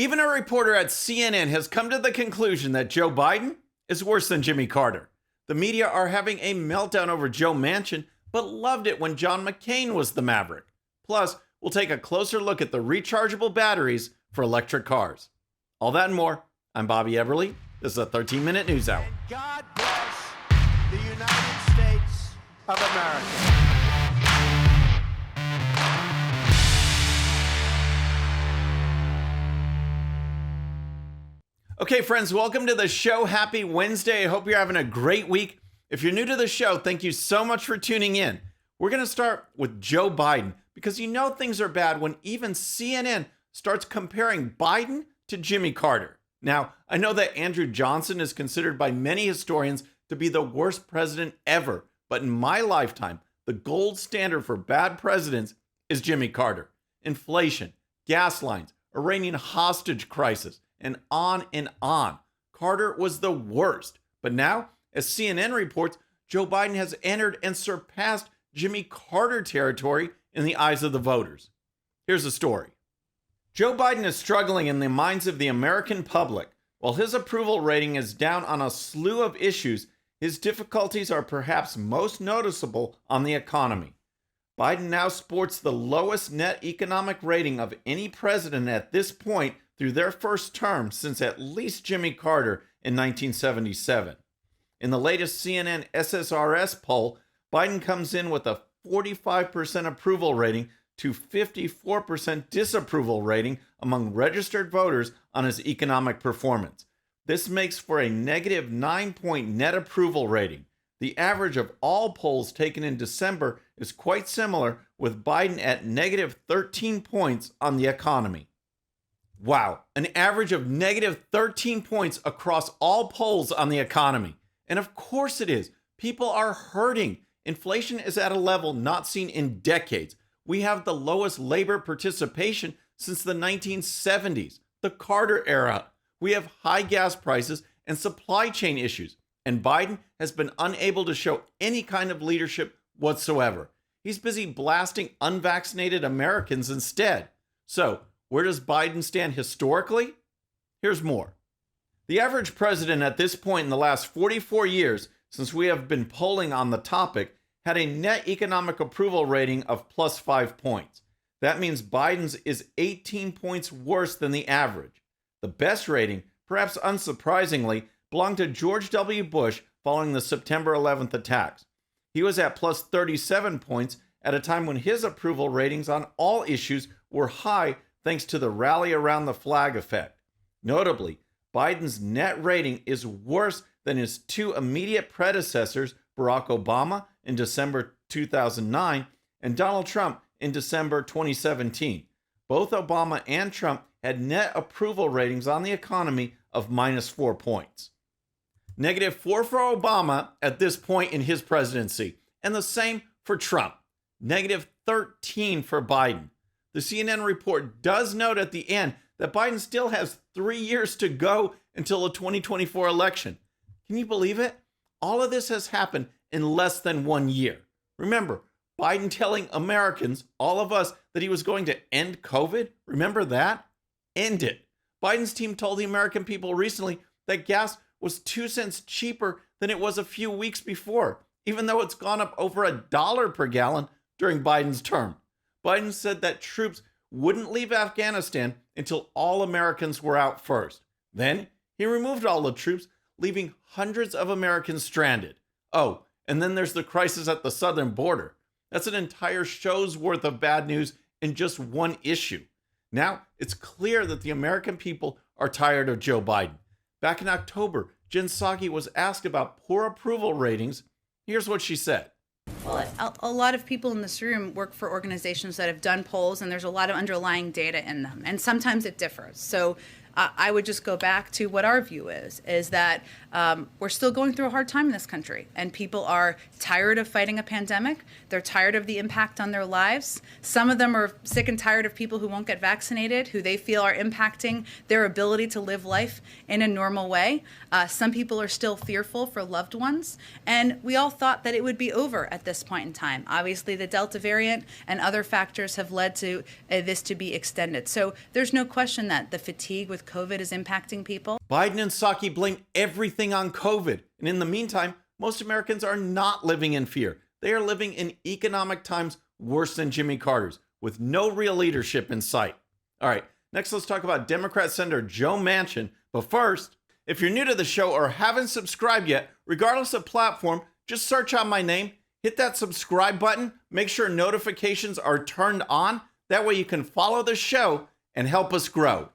Even a reporter at CNN has come to the conclusion that Joe Biden is worse than Jimmy Carter. The media are having a meltdown over Joe Manchin, but loved it when John McCain was the maverick. Plus, we'll take a closer look at the rechargeable batteries for electric cars. All that and more. I'm Bobby Eberle. This is a 13-minute news hour. And God bless the United States of America. Okay, friends, welcome to the show. Happy Wednesday. I hope you're having a great week. If you're new to the show, thank you so much for tuning in. We're going to start with Joe Biden because you know things are bad when even CNN starts comparing Biden to Jimmy Carter. Now, I know that Andrew Johnson is considered by many historians to be the worst president ever, but in my lifetime, the gold standard for bad presidents is Jimmy Carter. Inflation, gas lines, Iranian hostage crisis, and on and on. Carter was the worst. But now, as CNN reports, Joe Biden has entered and surpassed Jimmy Carter territory in the eyes of the voters. Here's the story. Joe Biden is struggling in the minds of the American public. While his approval rating is down on a slew of issues, his difficulties are perhaps most noticeable on the economy. Biden now sports the lowest net economic rating of any president at this point through their first term since at least Jimmy Carter in 1977. In the latest CNN SSRS poll, Biden comes in with a 45% approval rating to 54% disapproval rating among registered voters on his economic performance. This makes for a negative 9-point net approval rating. The average of all polls taken in December is quite similar, with Biden at negative 13 points on the economy. Wow, an average of negative 13 points across all polls on the economy. And of course it is. People are hurting. Inflation is at a level not seen in decades. We have the lowest labor participation since the 1970s, the Carter era. We have high gas prices and supply chain issues. And Biden has been unable to show any kind of leadership whatsoever. He's busy blasting unvaccinated Americans instead. So, where does Biden stand historically? Here's more. The average president at this point in the last 44 years, since we have been polling on the topic, had a net economic approval rating of plus 5 points. That means Biden's is 18 points worse than the average. The best rating, perhaps unsurprisingly, belonged to George W. Bush following the September 11th attacks. He was at plus 37 points at a time when his approval ratings on all issues were high thanks to the rally around the flag effect. Notably, Biden's net rating is worse than his two immediate predecessors, Barack Obama in December 2009 and Donald Trump in December 2017. Both Obama and Trump had net approval ratings on the economy of minus 4 points. Negative 4 for Obama at this point in his presidency, and the same for Trump. Negative 13 for Biden. The CNN report does note at the end that Biden still has 3 years to go until the 2024 election. Can you believe it? All of this has happened in less than 1 year. Remember, Biden telling Americans, all of us, that he was going to end COVID? Remember that? End it. Biden's team told the American people recently that gas was 2 cents cheaper than it was a few weeks before, even though it's gone up over $1 per gallon during Biden's term. Biden said that troops wouldn't leave Afghanistan until all Americans were out first. Then he removed all the troops, leaving hundreds of Americans stranded. Oh, and then there's the crisis at the southern border. That's an entire show's worth of bad news in just one issue. Now, it's clear that the American people are tired of Joe Biden. Back in October, Jen Psaki was asked about poor approval ratings. Here's what she said. Well, a lot of people in this room work for organizations that have done polls, and there's a lot of underlying data in them, and sometimes it differs. So I would just go back to what our view is that we're still going through a hard time in this country, and people are tired of fighting a pandemic. They're tired of the impact on their lives. Some of them are sick and tired of people who won't get vaccinated, who they feel are impacting their ability to live life in a normal way. Some people are still fearful for loved ones. And we all thought that it would be over at this point in time. Obviously, the Delta variant and other factors have led to this to be extended. So there's no question that the fatigue with COVID is impacting people. Biden and Psaki blame everything on COVID. And in the meantime, most Americans are not living in fear. They are living in economic times worse than Jimmy Carter's, with no real leadership in sight. All right, next let's talk about Democrat Senator Joe Manchin. But first, if you're new to the show or haven't subscribed yet, regardless of platform, just search out my name, hit that subscribe button, make sure notifications are turned on. That way you can follow the show and help us grow.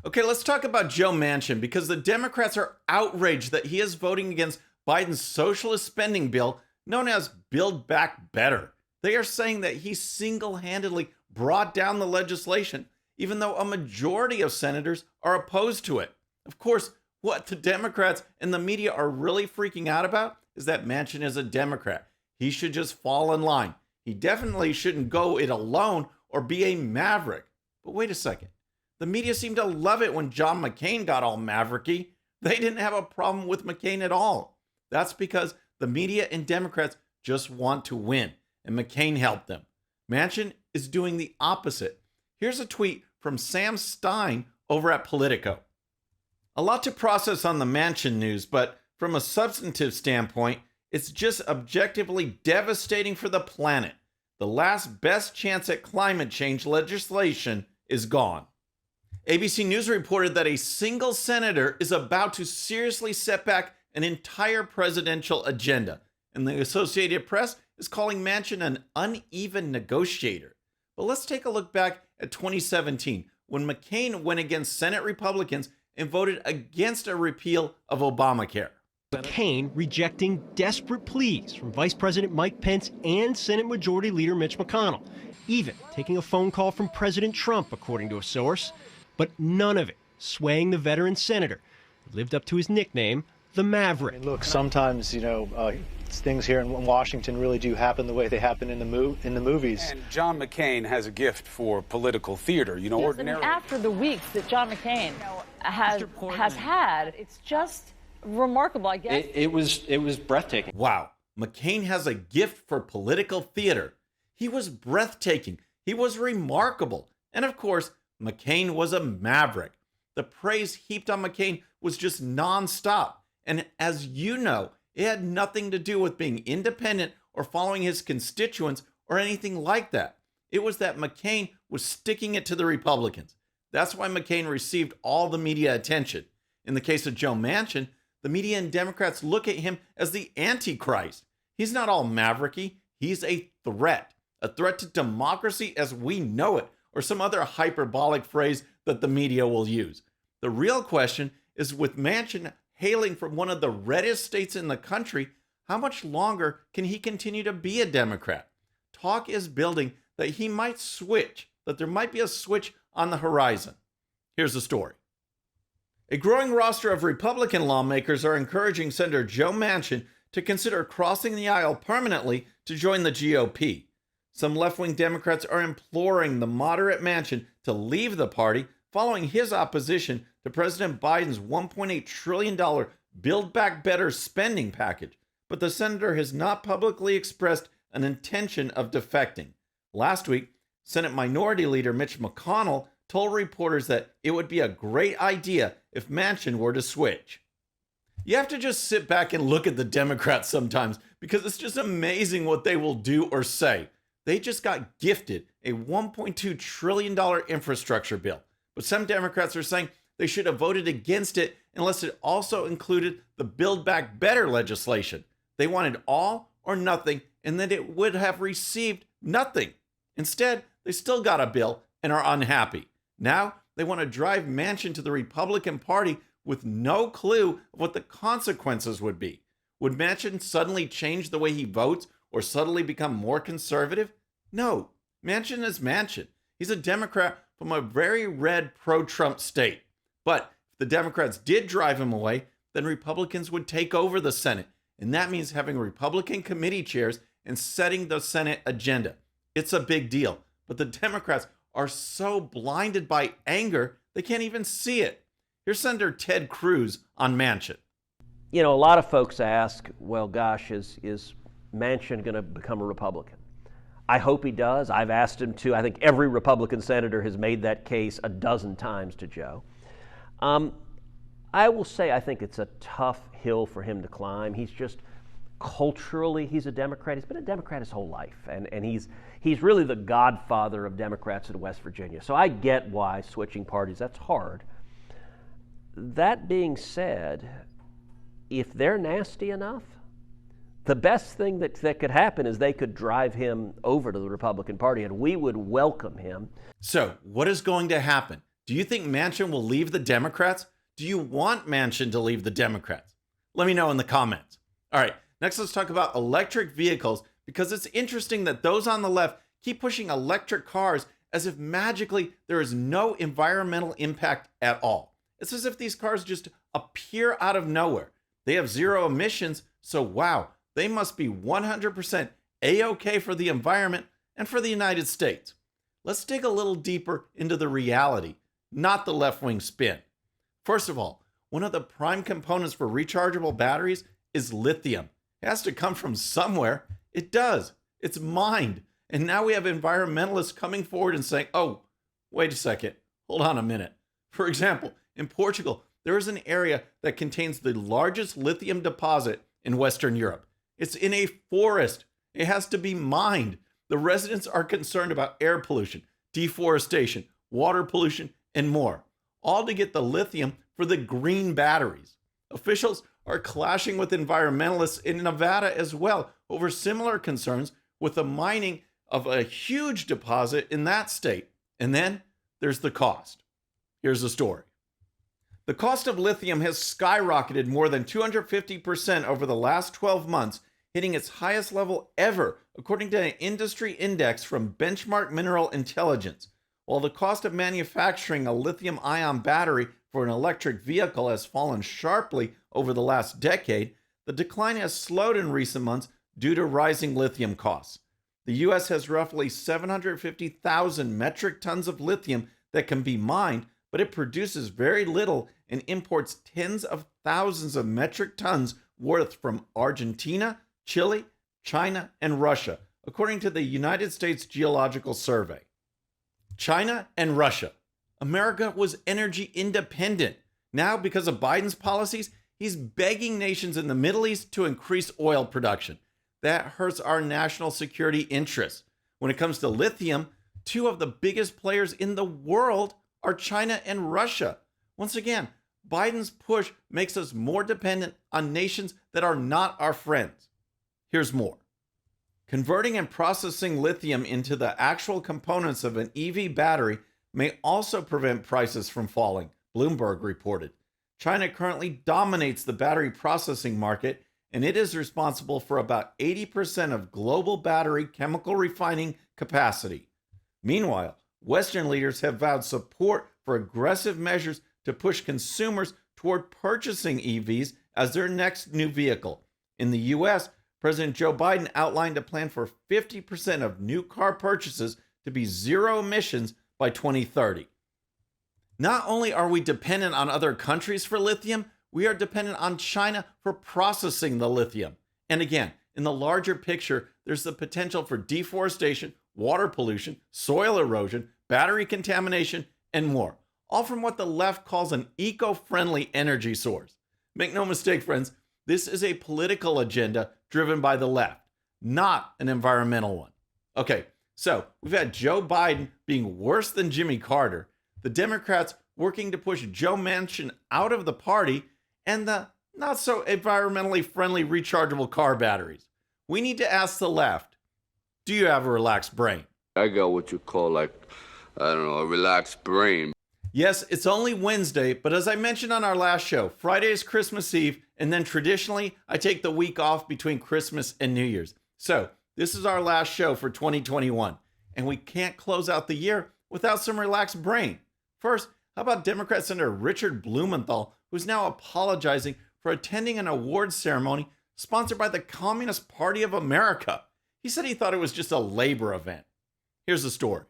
Okay, let's talk about Joe Manchin, because the Democrats are outraged that he is voting against Biden's socialist spending bill known as Build Back Better. They are saying that he single-handedly brought down the legislation, even though a majority of senators are opposed to it. Of course, what the Democrats and the media are really freaking out about is that Manchin is a Democrat. He should just fall in line. He definitely shouldn't go it alone or be a maverick. But wait a second. The media seemed to love it when John McCain got all mavericky. They didn't have a problem with McCain at all. That's because the media and Democrats just want to win, and McCain helped them. Manchin is doing the opposite. Here's a tweet from Sam Stein over at Politico. A lot to process on the Manchin news, but from a substantive standpoint, it's just objectively devastating for the planet. The last best chance at climate change legislation is gone. ABC News reported that a single senator is about to seriously set back an entire presidential agenda, and the Associated Press is calling Manchin an uneven negotiator. But let's take a look back at 2017, when McCain went against Senate Republicans and voted against a repeal of Obamacare. McCain rejecting desperate pleas from Vice President Mike Pence and Senate Majority Leader Mitch McConnell, even taking a phone call from President Trump, according to a source. But none of it swaying the veteran senator, who lived up to his nickname, the Maverick. I mean, look, sometimes, things here in Washington really do happen the way they happen in the movies. And John McCain has a gift for political theater. Yes, Ordinarily. I mean, after the weeks that John McCain has had, it's just remarkable, I guess. It was breathtaking. Wow, McCain has a gift for political theater. He was breathtaking. He was remarkable. And of course, McCain was a maverick. The praise heaped on McCain was just nonstop. And as you know, it had nothing to do with being independent or following his constituents or anything like that. It was that McCain was sticking it to the Republicans. That's why McCain received all the media attention. In the case of Joe Manchin, the media and Democrats look at him as the Antichrist. He's not all mavericky. He's a threat to democracy as we know it, or some other hyperbolic phrase that the media will use. The real question is, with Manchin hailing from one of the reddest states in the country, how much longer can he continue to be a Democrat? Talk is building that he might switch, that there might be a switch on the horizon. Here's the story. A growing roster of Republican lawmakers are encouraging Senator Joe Manchin to consider crossing the aisle permanently to join the GOP. Some left-wing Democrats are imploring the moderate Manchin to leave the party following his opposition to President Biden's $1.8 trillion Build Back Better spending package, but the senator has not publicly expressed an intention of defecting. Last week, Senate Minority Leader Mitch McConnell told reporters that it would be a great idea if Manchin were to switch. You have to just sit back and look at the Democrats sometimes, because it's just amazing what they will do or say. They just got gifted a $1.2 trillion infrastructure bill. But some Democrats are saying they should have voted against it unless it also included the Build Back Better legislation. They wanted all or nothing, and then it would have received nothing. Instead, they still got a bill and are unhappy. Now, they want to drive Manchin to the Republican Party with no clue of what the consequences would be. Would Manchin suddenly change the way he votes or suddenly become more conservative? No, Manchin is Manchin. He's a Democrat from a very red pro-Trump state. But if the Democrats did drive him away, then Republicans would take over the Senate, and that means having Republican committee chairs and setting the Senate agenda. It's a big deal, but the Democrats are so blinded by anger, they can't even see it. Here's Senator Ted Cruz on Manchin. You know, a lot of folks ask, well, gosh, is Manchin going to become a Republican? I hope he does. I've asked him to. I think every Republican senator has made that case a dozen times to Joe. I will say I think it's a tough hill for him to climb. He's just culturally, he's a Democrat. He's been a Democrat his whole life, and he's really the godfather of Democrats in West Virginia. So I get why switching parties, that's hard. That being said, if they're nasty enough, the best thing that could happen is they could drive him over to the Republican Party, and we would welcome him. So what is going to happen? Do you think Manchin will leave the Democrats? Do you want Manchin to leave the Democrats? Let me know in the comments. All right, next let's talk about electric vehicles, because it's interesting that those on the left keep pushing electric cars as if magically there is no environmental impact at all. It's as if these cars just appear out of nowhere. They have zero emissions, so wow, they must be 100% A-OK for the environment and for the United States. Let's dig a little deeper into the reality, not the left-wing spin. First of all, one of the prime components for rechargeable batteries is lithium. It has to come from somewhere. It does. It's mined. And now we have environmentalists coming forward and saying, oh, wait a second, hold on a minute. For example, in Portugal, there is an area that contains the largest lithium deposit in Western Europe. It's in a forest. It has to be mined. The residents are concerned about air pollution, deforestation, water pollution, and more, all to get the lithium for the green batteries. Officials are clashing with environmentalists in Nevada as well over similar concerns with the mining of a huge deposit in that state. And then there's the cost. Here's the story. The cost of lithium has skyrocketed more than 250% over the last 12 months, hitting its highest level ever, according to an industry index from Benchmark Mineral Intelligence. While the cost of manufacturing a lithium-ion battery for an electric vehicle has fallen sharply over the last decade, the decline has slowed in recent months due to rising lithium costs. The U.S. has roughly 750,000 metric tons of lithium that can be mined, but it produces very little and imports tens of thousands of metric tons worth from Argentina, Chile, China, and Russia, according to the United States Geological Survey. China and Russia. America was energy independent. Now, because of Biden's policies, he's begging nations in the Middle East to increase oil production. That hurts our national security interests. When it comes to lithium, two of the biggest players in the world are China and Russia. Once again, Biden's push makes us more dependent on nations that are not our friends. Here's more. Converting and processing lithium into the actual components of an EV battery may also prevent prices from falling, Bloomberg reported. China currently dominates the battery processing market, and it is responsible for about 80% of global battery chemical refining capacity. Meanwhile, Western leaders have vowed support for aggressive measures to push consumers toward purchasing EVs as their next new vehicle. In the U.S., President Joe Biden outlined a plan for 50% of new car purchases to be zero emissions by 2030. Not only are we dependent on other countries for lithium, we are dependent on China for processing the lithium. And again, in the larger picture, there's the potential for deforestation, water pollution, soil erosion, battery contamination, and more. All from what the left calls an eco-friendly energy source. Make no mistake, friends, this is a political agenda driven by the left, not an environmental one. Okay, so we've had Joe Biden being worse than Jimmy Carter, the Democrats working to push Joe Manchin out of the party, and the not so environmentally friendly rechargeable car batteries. We need to ask the left, do you have a relaxed brain? I got what you call a relaxed brain. Yes, it's only Wednesday, but as I mentioned on our last show, Friday is Christmas Eve, and then traditionally, I take the week off between Christmas and New Year's. So, this is our last show for 2021, and we can't close out the year without some relaxed brain. First, how about Democrat Senator Richard Blumenthal, who's now apologizing for attending an awards ceremony sponsored by the Communist Party of America. He said he thought it was just a labor event. Here's the story.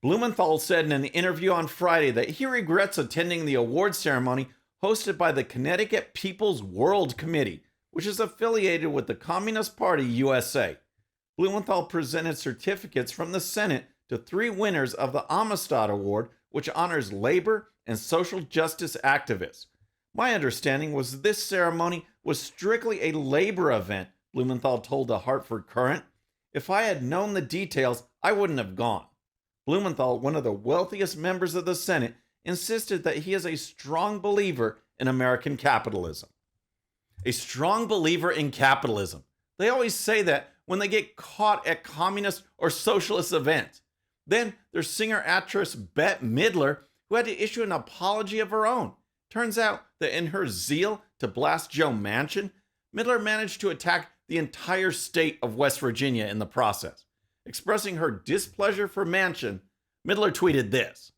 Blumenthal said in an interview on Friday that he regrets attending the award ceremony hosted by the Connecticut People's World Committee, which is affiliated with the Communist Party USA. Blumenthal presented certificates from the Senate to 3 winners of the Amistad Award, which honors labor and social justice activists. My understanding was this ceremony was strictly a labor event, Blumenthal told the Hartford Courant. If I had known the details, I wouldn't have gone. Blumenthal, one of the wealthiest members of the Senate, insisted that he is a strong believer in American capitalism. A strong believer in capitalism. They always say that when they get caught at communist or socialist events. Then there's singer-actress Bette Midler, who had to issue an apology of her own. Turns out that in her zeal to blast Joe Manchin, Midler managed to attack the entire state of West Virginia in the process. Expressing her displeasure for Manchin, Midler tweeted this: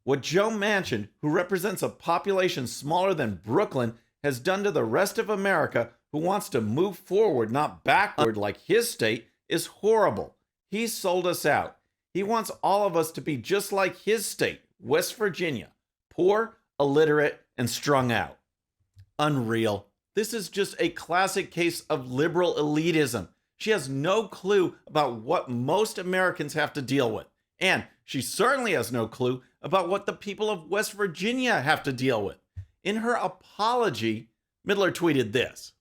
"What Joe Manchin, who represents a population smaller than Brooklyn, has done to the rest of America who wants to move forward, not backward like his state, is horrible. He sold us out. He wants all of us to be just like his state, West Virginia, poor, illiterate, and strung out." Unreal. This is just a classic case of liberal elitism. She has no clue about what most Americans have to deal with. And she certainly has no clue about what the people of West Virginia have to deal with. In her apology, Midler tweeted this: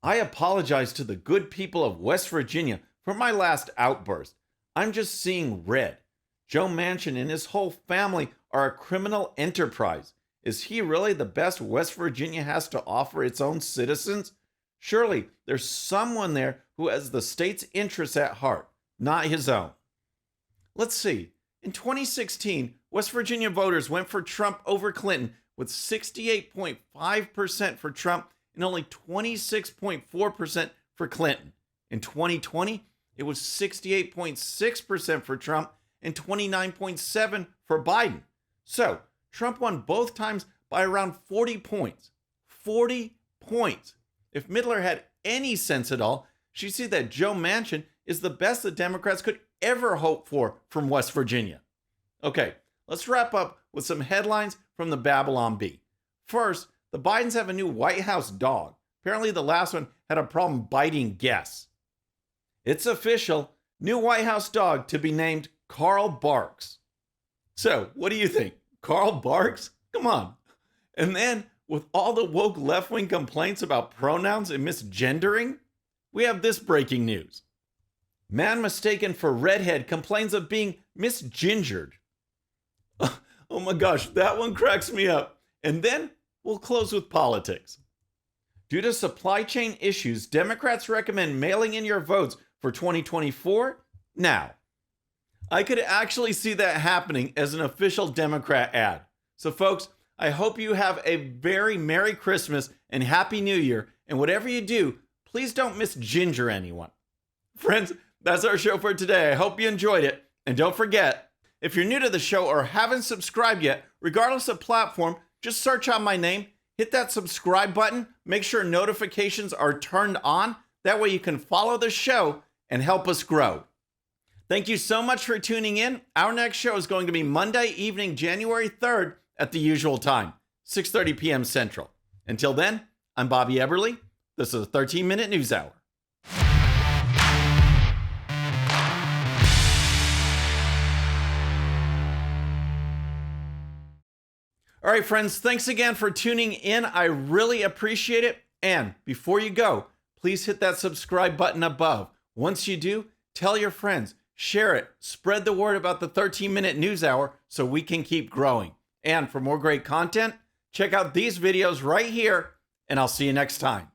"I apologize to the good people of West Virginia for my last outburst. I'm just seeing red. Joe Manchin and his whole family are a criminal enterprise. Is he really the best West Virginia has to offer its own citizens? Surely there's someone there who has the state's interests at heart, not his own." Let's see. In 2016, West Virginia voters went for Trump over Clinton with 68.5% for Trump and only 26.4% for Clinton. In 2020, it was 68.6% for Trump and 29.7% for Biden. So Trump won both times by around 40 points. 40 points. If Midler had any sense at all, she'd see that Joe Manchin is the best the Democrats could ever hope for from West Virginia. Okay, let's wrap up with some headlines from the Babylon Bee. First, the Bidens have a new White House dog. Apparently the last one had a problem biting guests. It's official. New White House dog to be named Carl Barks. So, what do you think? Carl Barks? Come on. And then, with all the woke left-wing complaints about pronouns and misgendering, we have this breaking news. Man mistaken for redhead complains of being misgingered. Oh my gosh, that one cracks me up. And then we'll close with politics. Due to supply chain issues, Democrats recommend mailing in your votes for 2024 now. I could actually see that happening as an official Democrat ad. So folks, I hope you have a very Merry Christmas and Happy New Year. And whatever you do, please don't misginger anyone. Friends, that's our show for today. I hope you enjoyed it. And don't forget, if you're new to the show or haven't subscribed yet, regardless of platform, just search out my name, hit that subscribe button, make sure notifications are turned on. That way you can follow the show and help us grow. Thank you so much for tuning in. Our next show is going to be Monday evening, January 3rd at the usual time, 6:30 p.m. Central. Until then, I'm Bobby Eberle. This is a 13-minute news hour. All right, friends, thanks again for tuning in. I really appreciate it. And before you go, please hit that subscribe button above. Once you do, tell your friends, share it, spread the word about the 13-minute news hour so we can keep growing. And for more great content, check out these videos right here, and I'll see you next time.